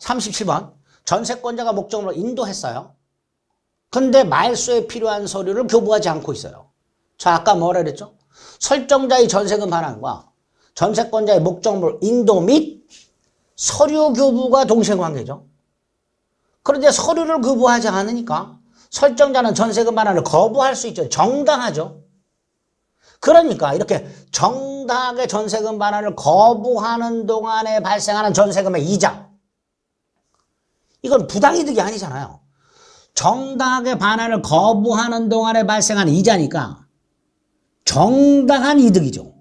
37번. 전세권자가 목적으로 인도했어요. 근데 말소에 필요한 서류를 교부하지 않고 있어요. 자, 아까 뭐라 그랬죠? 설정자의 전세금 반환과 전세권자의 목적물 인도 및 서류 교부가 동시에 관계죠. 그런데 서류를 교부하지 않으니까 설정자는 전세금 반환을 거부할 수 있죠. 정당하죠. 그러니까 이렇게 정당하게 전세금 반환을 거부하는 동안에 발생하는 전세금의 이자, 이건 부당이득이 아니잖아요. 정당하게 반환을 거부하는 동안에 발생하는 이자니까 정당한 이득이죠.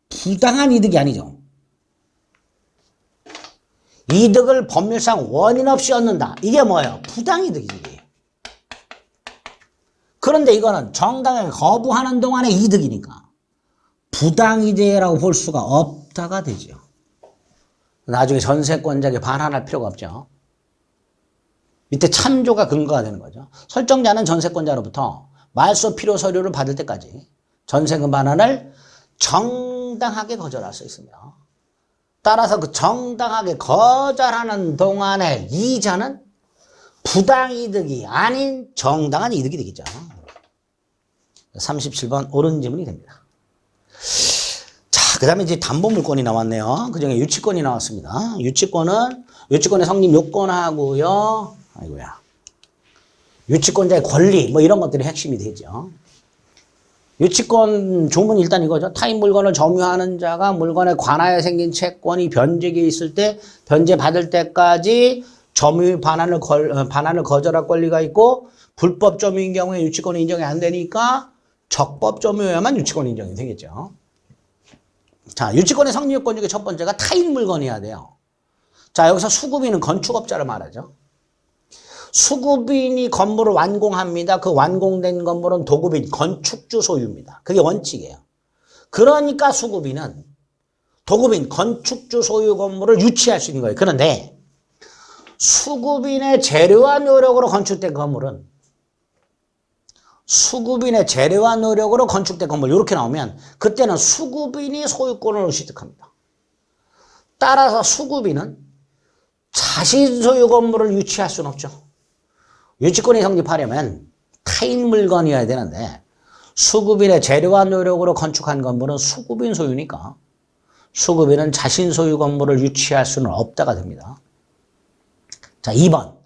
부당한 이득이 아니죠. 이득을 법률상 원인 없이 얻는다. 이게 뭐예요? 부당이득이지. 그런데 이거는 정당하게 거부하는 동안의 이득이니까 부당이득이라고 볼 수가 없다가 되죠. 나중에 전세권자에게 반환할 필요가 없죠. 밑에 참조가 근거가 되는 거죠. 설정자는 전세권자로부터 말소 필요 서류를 받을 때까지 전세금 반환을 정당하게 거절할 수 있으며, 따라서 그 정당하게 거절하는 동안의 이자는 부당이득이 아닌 정당한 이득이 되겠죠. 37번 옳은 지문이 됩니다. 자, 그 다음에 이제 담보물권이 나왔네요. 그 중에 유치권이 나왔습니다. 유치권의 성립 요건하고요. 아이고야. 유치권자의 권리, 뭐 이런 것들이 핵심이 되죠. 유치권 조문이 일단 이거죠. 타인 물건을 점유하는 자가 물건에 관하여 생긴 채권이 변제기에 있을 때 변제 받을 때까지 점유 반환을 거절할 권리가 있고, 불법 점유인 경우에 유치권이 인정이 안 되니까 적법 점유여야만 유치권이 인정이 되겠죠. 자, 유치권의 성립 요건 중에 첫 번째가 타인 물건이어야 돼요. 자, 여기서 수급인은 건축업자를 말하죠. 수급인이 건물을 완공합니다. 그 완공된 건물은 도급인, 건축주 소유입니다. 그게 원칙이에요. 그러니까 수급인은 도급인, 건축주 소유 건물을 유치할 수 있는 거예요. 그런데 수급인의 재료와 노력으로 건축된 건물은 이렇게 나오면 그때는 수급인이 소유권을 취득합니다. 따라서 수급인은 자신 소유 건물을 유치할 수는 없죠. 유치권이 성립하려면 타인 물건이어야 되는데 수급인의 재료와 노력으로 건축한 건물은 수급인 소유니까 수급인은 자신 소유 건물을 유치할 수는 없다가 됩니다. 자, 2번.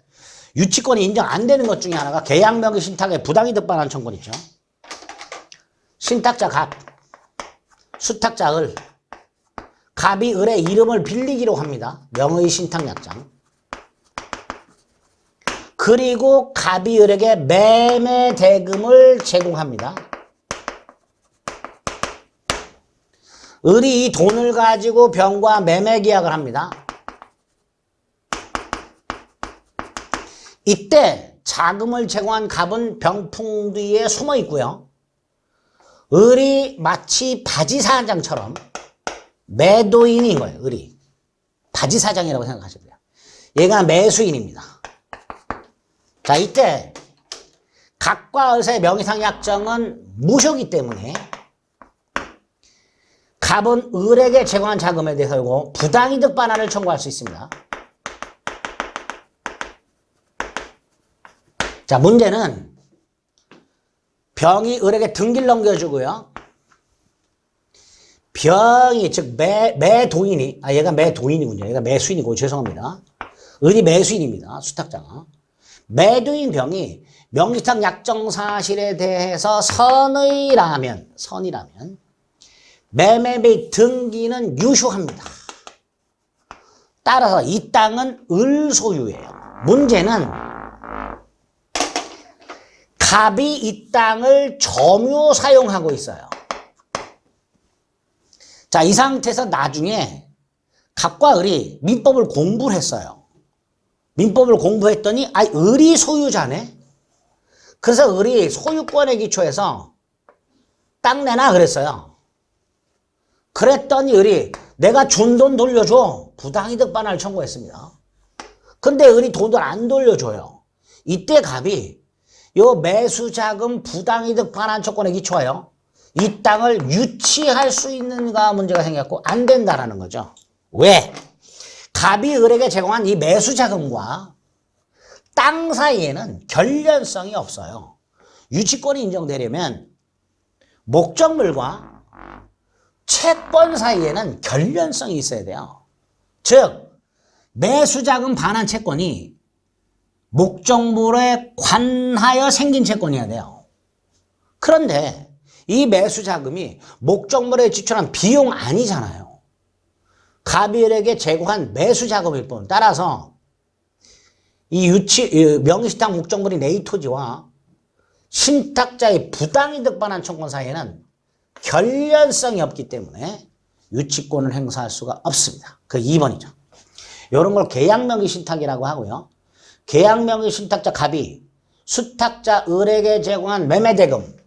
유치권이 인정 안 되는 것 중에 하나가 계약명의 신탁의 부당이득 반환 청구 있죠. 신탁자 갑, 수탁자 을, 갑이 을의 이름을 빌리기로 합니다. 명의 신탁약정. 그리고 갑이 을에게 매매 대금을 제공합니다. 을이 이 돈을 가지고 병과 매매 계약을 합니다. 이때 자금을 제공한 갑은 병풍 뒤에 숨어 있고요. 을이 마치 바지사장처럼 매도인인 거예요. 을이 바지사장이라고 생각하셔도 돼요. 얘가 매수인입니다. 자, 이때 갑과 을의 명의상 약정은 무효이기 때문에 갑은 을에게 제공한 자금에 대해서 부당이득 반환을 청구할 수 있습니다. 자, 문제는 병이 을에게 등기를 넘겨주고요. 병이, 즉 매도인이, 얘가 매도인이군요. 얘가 매수인이고, 죄송합니다. 을이 매수인입니다. 수탁자가. 매도인 병이 명의상 약정 사실에 대해서 선이라면 매매 및 등기는 유효합니다. 따라서 이 땅은 을 소유예요. 문제는 갑이 이 땅을 점유 사용하고 있어요. 자, 이 상태에서 나중에 갑과 을이 민법을 공부를 했어요. 민법을 공부했더니 을이 소유자네. 그래서 을이 소유권에 기초해서 땅 내놔 그랬어요. 그랬더니 을이 내가 준 돈 돌려줘. 부당이득 반환을 청구했습니다. 근데 을이 돈을 안 돌려줘요. 이때 갑이 요 매수자금 부당이득 반환 조건에 기초하여 이 땅을 유치할 수 있는가 문제가 생겼고 안 된다라는 거죠. 왜? 갑이 을에게 제공한 이 매수 자금과 땅 사이에는 결련성이 없어요. 유치권이 인정되려면 목적물과 채권 사이에는 결련성이 있어야 돼요. 즉 매수자금 반환 채권이 목적물에 관하여 생긴 채권이어야 돼요. 그런데 이 매수자금이 목적물에 지출한 비용 아니잖아요. 갑이 을에게 제공한 매수자금일 뿐. 따라서 이 명의신탁 목적물인 A토지와 신탁자의 부당이득 반환 청구 사이에는 결련성이 없기 때문에 유치권을 행사할 수가 없습니다. 그 2번이죠. 이런 걸 계약명의신탁이라고 하고요. 계약명의신탁자 갑이 수탁자 을에게 제공한 매매대금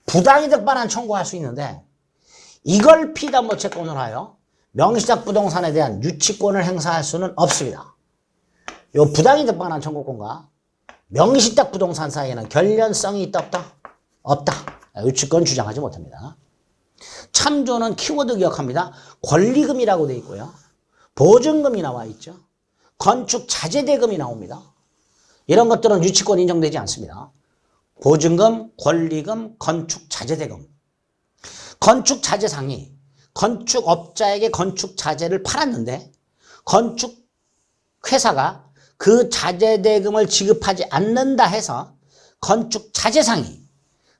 부당이득 반환 청구할 수 있는데 이걸 피담보 채권으로 하여 명의신탁 부동산에 대한 유치권을 행사할 수는 없습니다. 이 부당이득 반환 청구권과 명의신탁 부동산 사이에는 결련성이 있다 없다? 없다. 유치권 주장하지 못합니다. 참조는 키워드 기억합니다. 권리금이라고 되어 있고요. 보증금이 나와 있죠. 건축 자재대금이 나옵니다. 이런 것들은 유치권 인정되지 않습니다. 보증금, 권리금, 건축 자재대금. 건축 자재상이 건축업자에게 건축 자재를 팔았는데 건축 회사가 그 자재대금을 지급하지 않는다 해서 건축 자재상이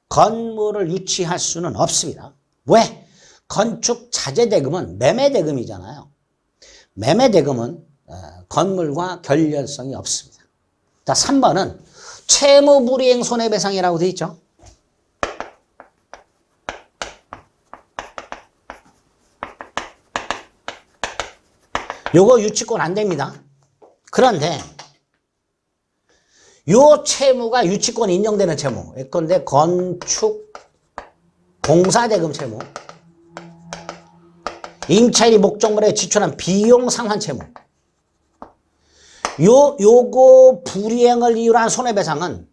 건물을 유치할 수는 없습니다. 왜? 건축 자재대금은 매매대금이잖아요. 매매대금은 건물과 결련성이 없습니다. 자, 3번은 채무불이행 손해배상이라고 되어 있죠. 요거 유치권 안 됩니다. 그런데 요 채무가 유치권 인정되는 채무. 예컨대 건축 공사대금 채무, 임차인이 목적물에 지출한 비용 상환 채무. 요거 불이행을 이유로 한 손해배상은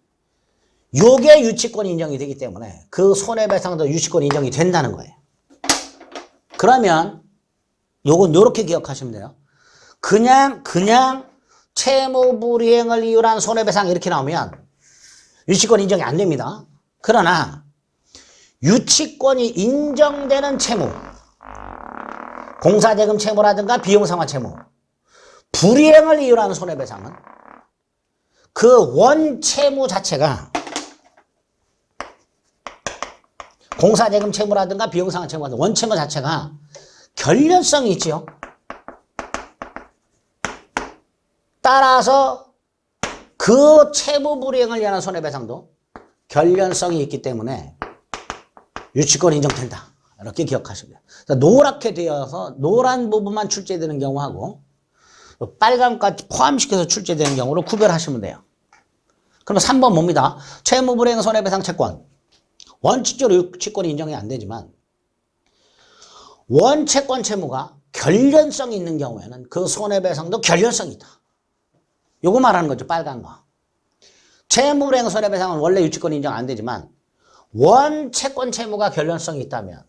요게 유치권 인정이 되기 때문에 그 손해배상도 유치권 인정이 된다는 거예요. 그러면 요건 요렇게 기억하시면 돼요. 그냥 채무 불이행을 이유로 한 손해배상 이렇게 나오면 유치권 인정이 안 됩니다. 그러나 유치권이 인정되는 채무, 공사대금 채무라든가 비용상환 채무, 불이행을 이유로 하는 손해배상은 그 원채무 자체가 공사대금 채무라든가 비용상환 채무 같은 원채무 자체가 결련성이 있지요. 따라서 그 채무 불이행을 위한 손해배상도 결련성이 있기 때문에 유치권 인정된다. 이렇게 기억하시면 돼요. 노랗게 되어서 노란 부분만 출제되는 경우하고 빨간까지 포함시켜서 출제되는 경우로 구별하시면 돼요. 그럼 3번 뭡니다. 채무불이행 손해배상 채권. 원칙적으로 유치권이 인정이 안 되지만 원채권 채무가 결련성이 있는 경우에는 그 손해배상도 결련성이 있다. 요거 말하는 거죠. 빨간 거. 채무불이행 손해배상은 원래 유치권 인정 안 되지만 원채권 채무가 결련성이 있다면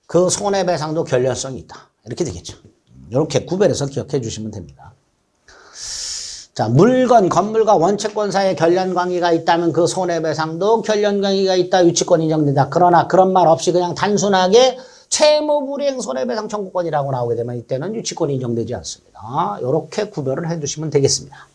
그 손해배상도 결련성이 있다. 이렇게 되겠죠. 이렇게 구별해서 기억해 주시면 됩니다. 자, 물건, 건물과 원채권 사이에 결련관계가 있다면 그 손해배상도 결련관계가 있다. 유치권 인정된다. 그러나 그런 말 없이 그냥 단순하게 채무불이행 손해배상 청구권이라고 나오게 되면 이때는 유치권이 인정되지 않습니다. 이렇게 구별을 해 주시면 되겠습니다.